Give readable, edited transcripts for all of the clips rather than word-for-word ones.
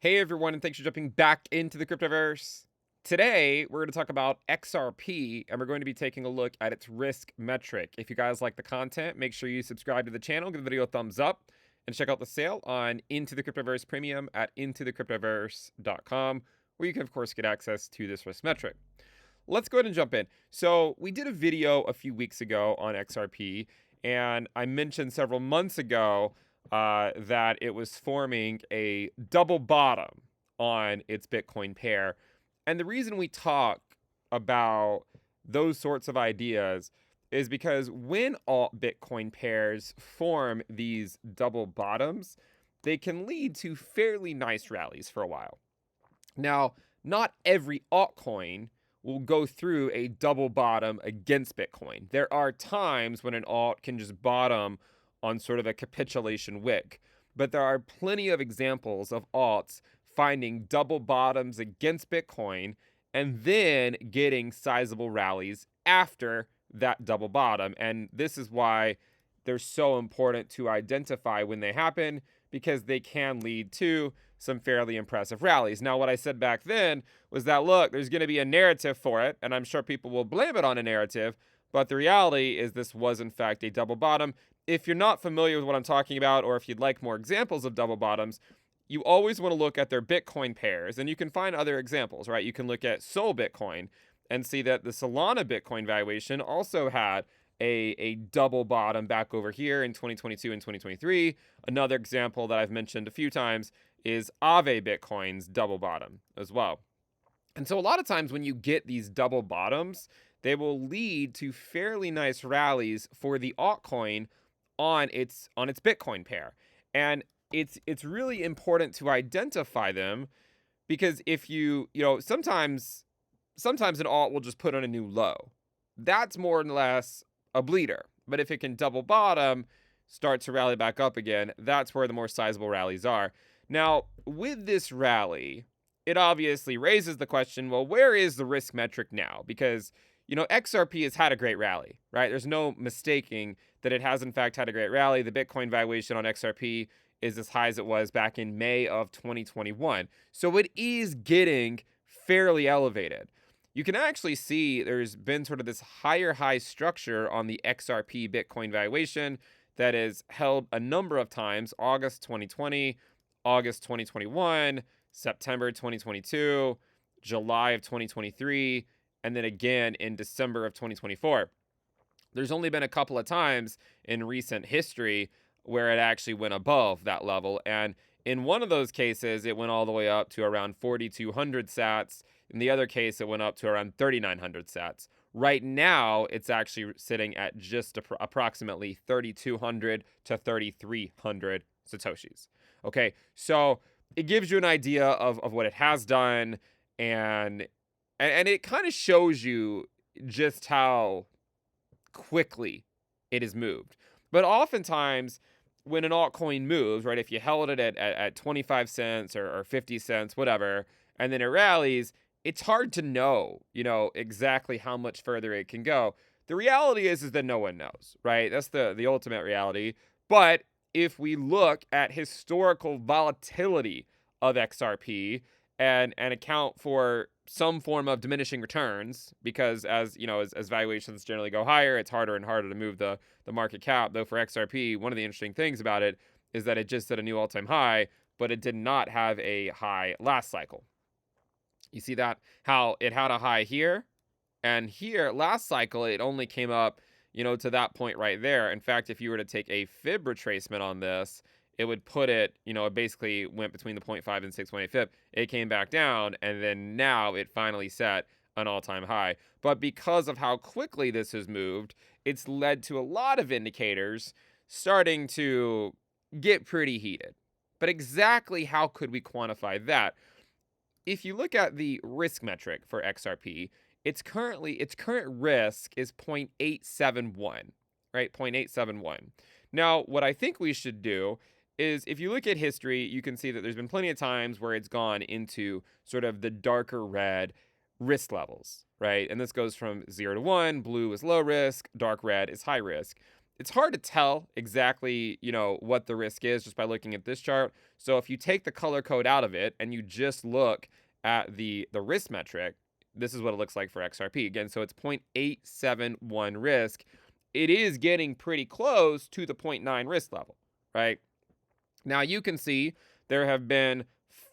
Hey everyone, and thanks for jumping back into the Cryptoverse. Today, we're going to talk about XRP, and we're going to be taking a look at its risk metric. If you guys like the content, make sure you subscribe to the channel, give the video a thumbs up, and check out the sale on Into the Cryptoverse Premium at intothecryptoverse.com, where you can, of course, get access to this risk metric. Let's go ahead and jump in. So, we did a video a few weeks ago on XRP, and I mentioned several months ago that it was forming a double bottom on its Bitcoin pair. And the reason we talk about those sorts of ideas is because when alt Bitcoin pairs form these double bottoms, they can lead to fairly nice rallies for a while. Now, not every altcoin will go through a double bottom against Bitcoin. There are times when an alt can just bottom on sort of a capitulation wick, but there are plenty of examples of alts finding double bottoms against Bitcoin and then getting sizable rallies after that double bottom. And this is why they're so important to identify when they happen, because they can lead to some fairly impressive rallies. Now, what I said back then was that, look, there's going to be a narrative for it, and I'm sure people will blame it on a narrative, but the reality is this was, in fact, a double bottom. If you're not familiar with what I'm talking about, or if you'd like more examples of double bottoms, you always want to look at their Bitcoin pairs, and you can find other examples, right? You can look at Sol Bitcoin and see that the Solana Bitcoin valuation also had a double bottom back over here in 2022 and 2023. Another example that I've mentioned a few times is Aave Bitcoin's double bottom as well. And so a lot of times when you get these double bottoms, they will lead to fairly nice rallies for the altcoin on its Bitcoin pair. And it's really important to identify them, because if sometimes an alt will just put on a new low. That's more or less a bleeder. But if it can double bottom, start to rally back up again, that's where the more sizable rallies are. Now, with this rally, it obviously raises the question, well, where is the risk metric now? Because, XRP has had a great rally, right? There's no mistaking that it has, in fact, had a great rally. The Bitcoin valuation on XRP is as high as it was back in May of 2021. So it is getting fairly elevated. You can actually see there's been sort of this higher high structure on the XRP Bitcoin valuation that is held a number of times: August 2020, August 2021, September 2022, July of 2023, and then again in December of 2024. There's only been a couple of times in recent history where it actually went above that level. And in one of those cases, it went all the way up to around 4,200 sats. In the other case, it went up to around 3,900 sats. Right now, it's actually sitting at just approximately 3,200 to 3,300 Satoshis. Okay, so it gives you an idea of what it has done, and it kind of shows you just how quickly it has moved. But oftentimes, when an altcoin moves, right, if you held it at 25 cents or 50 cents, whatever, and then it rallies, it's hard to know, exactly how much further it can go. The reality is that no one knows, right? That's the ultimate reality. But if we look at historical volatility of XRP and account for some form of diminishing returns, because as valuations generally go higher, it's harder and harder to move the market cap. Though for XRP, one of the interesting things about it is that it just set a new all-time high, but it did not have a high last cycle. You see that, how it had a high here, and here last cycle it only came up to that point right there. In fact, if you were to take a fib retracement on this, it would put it, it basically went between the 0.5 and 6.8 fib. It came back down, and then now it finally set an all-time high. But because of how quickly this has moved, it's led to a lot of indicators starting to get pretty heated. But exactly how could we quantify that? If you look at the risk metric for XRP, its current risk is 0.871, right? 0.871. Now, what I think we should do is, if you look at history, you can see that there's been plenty of times where it's gone into sort of the darker red risk levels, right? And this goes from 0 to 1. Blue is low risk, dark red is high risk. it's hard to tell exactly, what the risk is just by looking at this chart. So if you take the color code out of it and you just look at the risk metric, this is what it looks like for XRP. Again, so it's 0.871 risk. It is getting pretty close to the 0.9 risk level, right? Now you can see there have been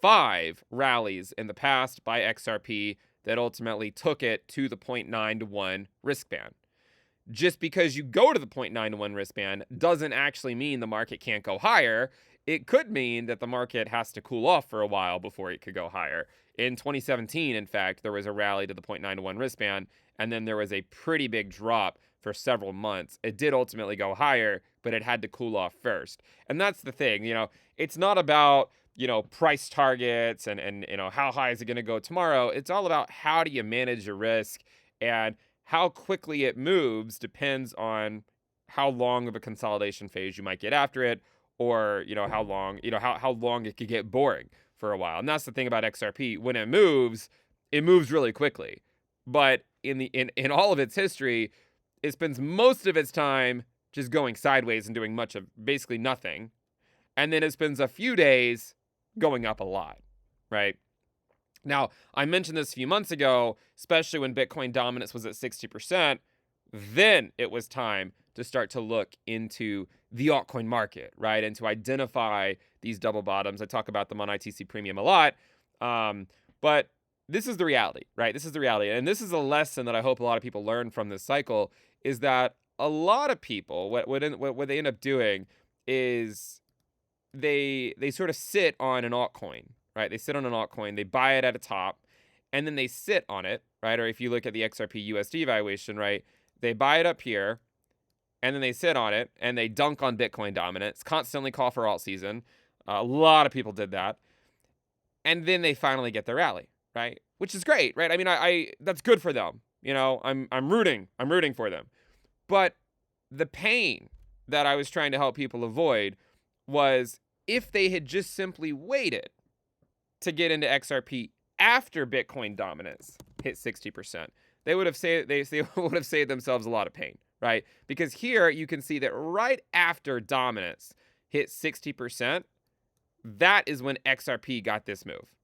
5 rallies in the past by XRP that ultimately took it to the 0.9 to 1 risk band. Just because you go to the 0.9 to 1 risk band doesn't actually mean the market can't go higher. It could mean that the market has to cool off for a while before it could go higher. In 2017, in fact, there was a rally to the 0.9 to 1 risk band, and then there was a pretty big drop for several months. It did ultimately go higher, but it had to cool off first. And that's the thing, it's not about, price targets and how high is it going to go tomorrow. It's all about how do you manage your risk, and how quickly it moves depends on how long of a consolidation phase you might get after it, or how long it could get boring for a while. And that's the thing about XRP. When it moves really quickly. But in all of its history, it spends most of its time just going sideways and doing much of basically nothing. And then it spends a few days going up a lot, right? Now, I mentioned this a few months ago, especially when Bitcoin dominance was at 60%, then it was time to start to look into the altcoin market, right? And to identify these double bottoms. I talk about them on ITC Premium a lot. But this is the reality, right? This is the reality. And this is a lesson that I hope a lot of people learn from this cycle, is that a lot of people, what they end up doing is they sort of sit on an altcoin, right? They sit on an altcoin, they buy it at a top, and then they sit on it, right? Or if you look at the XRP USD valuation, right? They buy it up here, and then they sit on it, and they dunk on Bitcoin dominance, constantly call for alt season. A lot of people did that. And then they finally get the rally, right? Which is great, right? I mean, I that's good for them. I'm rooting for them. But the pain that I was trying to help people avoid was if they had just simply waited to get into XRP after Bitcoin dominance hit 60%, they would have saved themselves a lot of pain, right? Because here you can see that right after dominance hit 60%, that is when XRP got this move,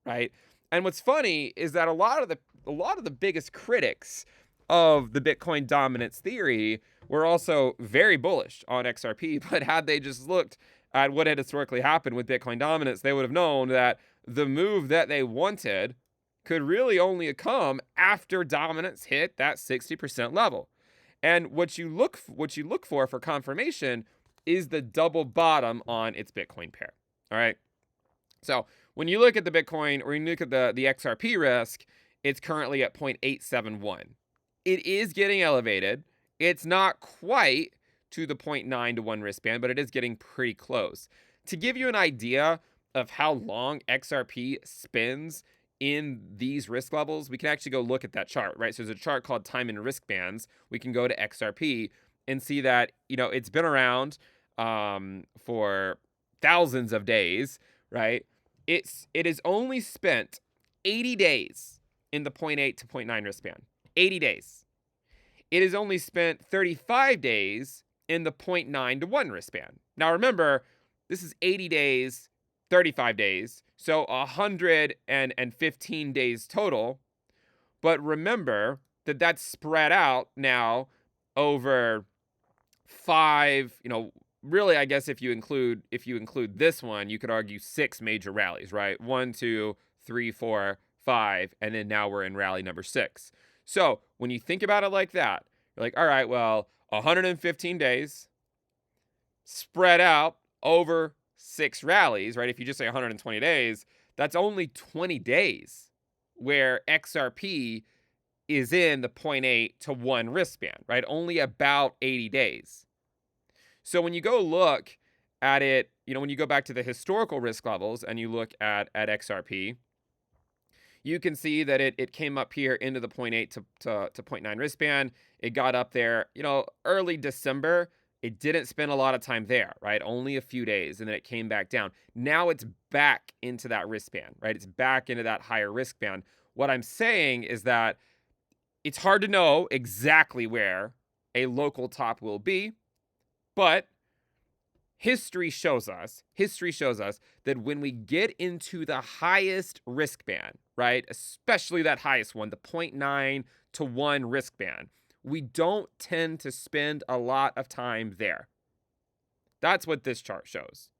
right? And what's funny is that a lot of the biggest critics of the Bitcoin dominance theory were also very bullish on XRP, but had they just looked at what had historically happened with Bitcoin dominance, they would have known that the move that they wanted could really only come after dominance hit that 60% level. And what you look for confirmation is the double bottom on its Bitcoin pair. All right. So when you look at the Bitcoin, or you look at the XRP risk, it's currently at 0.871. It is getting elevated. It's not quite to the 0.9 to 1 risk band, but it is getting pretty close. To give you an idea of how long XRP spends in these risk levels, we can actually go look at that chart, right? So there's a chart called time and risk bands. We can go to XRP and see that, it's been around for thousands of days, right? It has only spent 80 days in the 0.8 to 0.9 risk band. 80 days. It has only spent 35 days in the 0.9 to 1 risk band. Now remember, this is 80 days, 35 days, so 115 days total. But remember that that's spread out now over 5, really, I guess if you include this one, you could argue 6 major rallies, right? 1, 2, 3, 4, 5, and then now we're in rally number 6. So when you think about it like that, you're like, all right, well, 115 days spread out over 6 rallies, right? If you just say 120 days, that's only 20 days where XRP is in the 0.8 to 1 risk band, right? Only about 80 days. So when you go look at it, when you go back to the historical risk levels and you look at XRP, you can see that it came up here into the 0.8 to 0.9 risk band. It got up there, early December. It didn't spend a lot of time there, right? Only a few days, and then it came back down. Now it's back into that risk band, right? It's back into that higher risk band. What I'm saying is that it's hard to know exactly where a local top will be, But history shows us that when we get into the highest risk band, right, especially that highest one, the 0.9 to 1 risk band, we don't tend to spend a lot of time there. That's what this chart shows.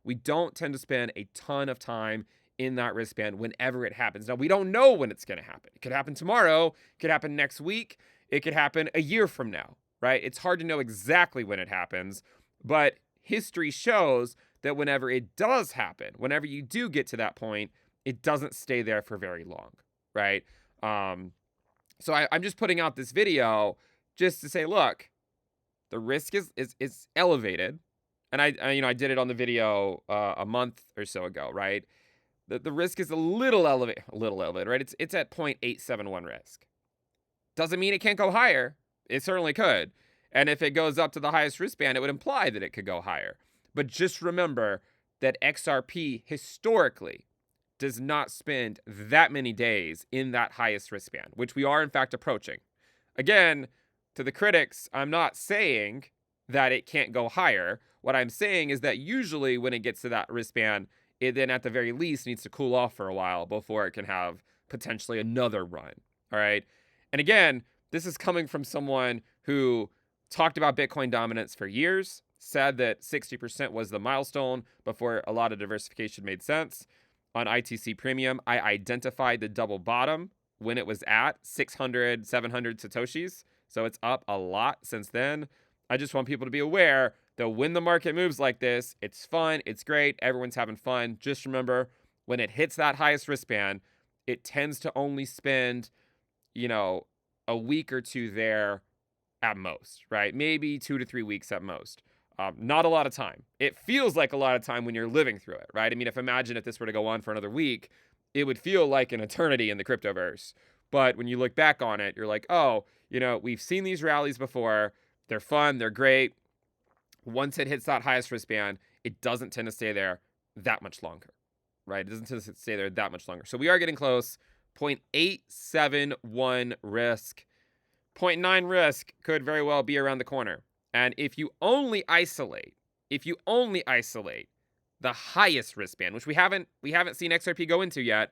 We don't tend to spend a ton of time in that risk band whenever it happens. Now, we don't know when it's going to happen. It could happen tomorrow. It could happen next week. It could happen a year from now, right? It's hard to know exactly when it happens, but history shows that whenever it does happen, whenever you do get to that point, it doesn't stay there for very long, right? So I'm just putting out this video just to say, look, the risk is elevated. And I did it on the video a month or so ago, right? The risk is a little elevated, right? It's at 0.871 risk. Doesn't mean it can't go higher. It certainly could. And if it goes up to the highest risk band, it would imply that it could go higher. But just remember that XRP historically does not spend that many days in that highest risk band, which we are in fact approaching. Again, to the critics, I'm not saying that it can't go higher. What I'm saying is that usually when it gets to that risk band, it then at the very least needs to cool off for a while before it can have potentially another run. All right. And again, this is coming from someone who talked about Bitcoin dominance for years, said that 60% was the milestone before a lot of diversification made sense. On ITC Premium, I identified the double bottom when it was at 600, 700 Satoshis. So it's up a lot since then. I just want people to be aware that when the market moves like this, it's fun, it's great, everyone's having fun. Just remember, when it hits that highest risk band, it tends to only spend, a week or two there at most, right? Maybe 2 to 3 weeks at most. Not a lot of time. It feels like a lot of time when you're living through it, right? I mean, imagine if this were to go on for another week, it would feel like an eternity in the cryptoverse. But when you look back on it, you're like, oh, we've seen these rallies before. They're fun. They're great. Once it hits that highest risk band, it doesn't tend to stay there that much longer, right? It doesn't tend to stay there that much longer. So we are getting close. 0.871 risk. 0.9 risk could very well be around the corner. And if you only isolate the highest risk band, which we haven't seen XRP go into yet,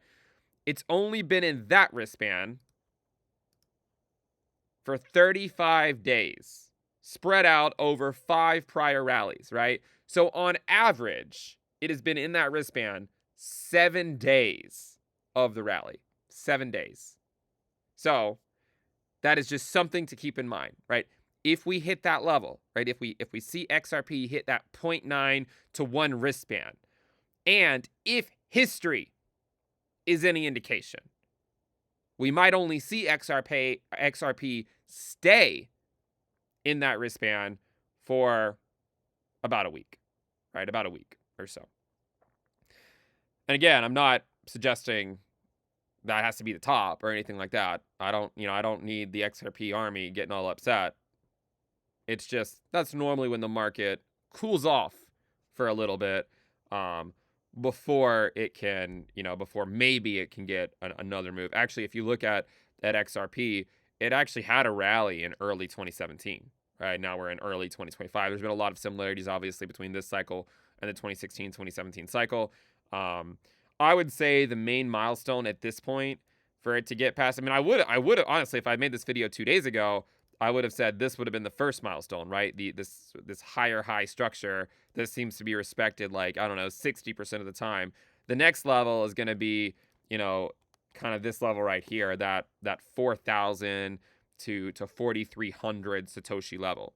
it's only been in that risk band for 35 days, spread out over 5 prior rallies, right? So on average, it has been in that risk band 7 days of the rally. 7 days. So that is just something to keep in mind, right? If we hit that level, right? If we see XRP hit that 0.9 to 1 risk band, and if history is any indication, we might only see XRP stay in that risk band for about a week, right? About a week or so. And again, I'm not suggesting that has to be the top or anything like that. I don't need the XRP army getting all upset. It's just that's normally when the market cools off for a little bit before it can, before maybe it can get another move. Actually, if you look at XRP, it actually had a rally in early 2017. Right now we're in early 2025. There's been a lot of similarities, obviously, between this cycle and the 2016, 2017 cycle. I would say the main milestone at this point for it to get past, I would have honestly, if I made this video 2 days ago, I would have said this would have been the first milestone, right? This higher high structure that seems to be respected, like, I don't know, 60% of the time. The next level is going to be, kind of this level right here, that 4,000 to 4,300 Satoshi level,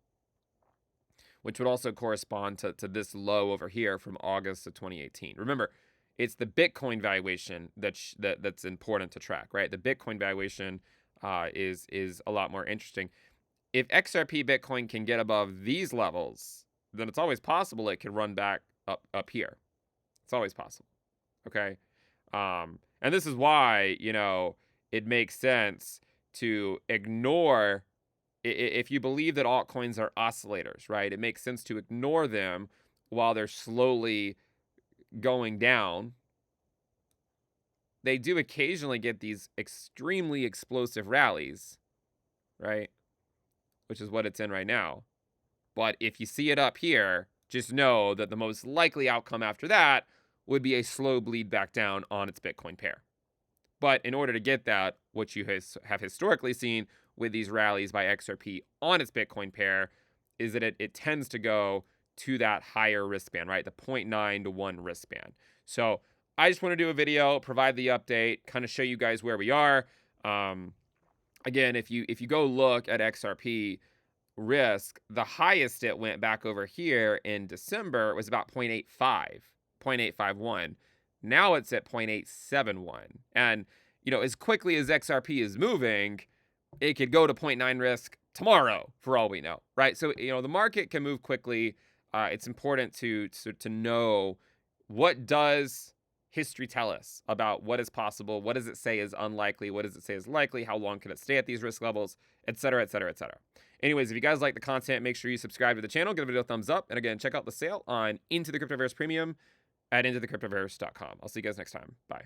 which would also correspond to this low over here from August of 2018. Remember, it's the Bitcoin valuation that's important to track, right? The Bitcoin valuation is a lot more interesting. If XRP Bitcoin can get above these levels, then it's always possible it can run back up here. It's always possible, okay? And this is why, it makes sense to ignore, if you believe that altcoins are oscillators, right? It makes sense to ignore them while they're slowly going down. They do occasionally get these extremely explosive rallies, right? Which is what it's in right now. But if you see it up here, just know that the most likely outcome after that would be a slow bleed back down on its Bitcoin pair. But in order to get that, what you have historically seen with these rallies by XRP on its Bitcoin pair is that it tends to go to that higher risk band, right? The 0.9 to 1 risk band. So I just want to do a video, provide the update, kind of show you guys where we are. Again, if you go look at XRP risk, the highest it went back over here in December was about 0.85, 0.851. Now it's at 0.871. And, as quickly as XRP is moving, it could go to 0.9 risk tomorrow for all we know, right? So, the market can move quickly. It's important to know, what does history tell us about what is possible? What does it say is unlikely? What does it say is likely? How long can it stay at these risk levels, et cetera, et cetera, et cetera. Anyways, if you guys like the content, make sure you subscribe to the channel, give the video a thumbs up, and again, check out the sale on Into the Cryptoverse Premium at intothecryptoverse.com. I'll see you guys next time. Bye.